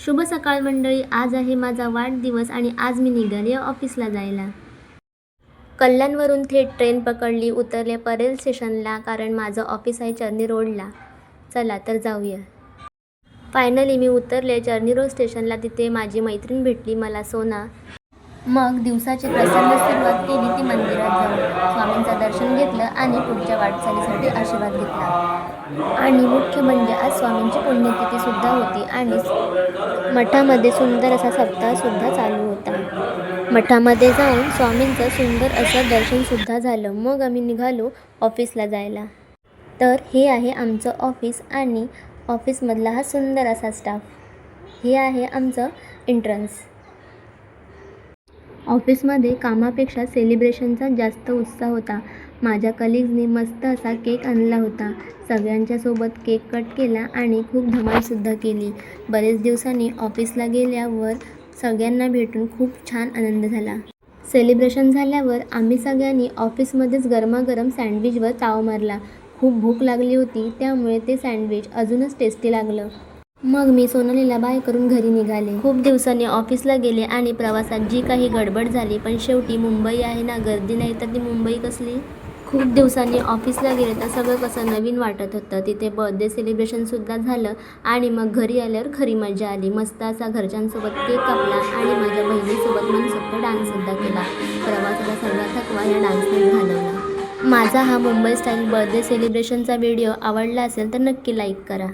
शुभ सकाळ मंडळी. आज आहे माझा वाढदिवस आणि आज मी निघाली ऑफिसला जायला. कल्याणवरून थेट ट्रेन पकडली. उतरले परेल स्टेशनला, कारण माझं ऑफिस आहे चर्नी रोडला. चला तर जाऊया. फायनली मी उतरले चर्नी रोड स्टेशनला. तिथे माझी मैत्रीण भेटली मला, सोना. मग दिवसाची प्रसन्न सुरुवात केली ती मंदिरात जाऊन. स्वामींचं दर्शन घेतलं आणि पुढच्या वाटचालीसाठी आशीर्वाद घेतला. आणि मुख्य म्हणजे आज स्वामींची पुण्यतिथी सुद्धा होती आणि मठामध्ये सुंदर असा सप्ताहसुद्धा चालू होता. मठामध्ये जाऊन स्वामींचं सुंदर असं दर्शनसुद्धा झालं. मग आम्ही निघालो ऑफिसला जायला. तर हे आहे आमचं ऑफिस आणि ऑफिसमधला हा सुंदर असा स्टाफ. हे आहे आमचं एंट्रन्स. ऑफिसमध्ये कामापेक्षा सेलिब्रेशनचा जास्त उत्साह होता. माझ्या कलिग्सनी मस्त असा केक आणला होता. सगळ्यांच्या सोबत केक कट केला आणि खूप धमालसुद्धा केली. बरेच दिवसांनी ऑफिसला गेल्यावर सगळ्यांना भेटून खूप छान आनंद झाला. सेलिब्रेशन झाल्यावर आम्ही सगळ्यांनी ऑफिसमध्येच गरमागरम सँडविचवर ताव मारला. खूप भूक लागली होती, त्यामुळे ते सँडविच अजूनच टेस्टी लागलं. मग मी सोनालीला बाय करून घरी निघाले. खूप दिवसांनी ऑफिसला गेले आणि प्रवासात जी काही गडबड झाली, पण शेवटी मुंबई आहे ना, गर्दी नाही तर ती मुंबई कसली. खूप दिवसांनी ऑफिसला गेले तर सगळं कसं नवीन वाटत होतं. तिथे बर्थडे सेलिब्रेशनसुद्धा झालं आणि मग घरी आल्यावर खरी मजा आली. मस्त असा घरच्यांसोबत केक कापला आणि माझ्या बहिणीसोबत मनसोक्त डान्ससुद्धा केला. प्रवासाचा सगळा थकवा या डान्सने घालवला. माझा हा मुंबई स्टाईल बर्थडे सेलिब्रेशनचा व्हिडिओ आवडला असेल तर नक्की लाईक करा.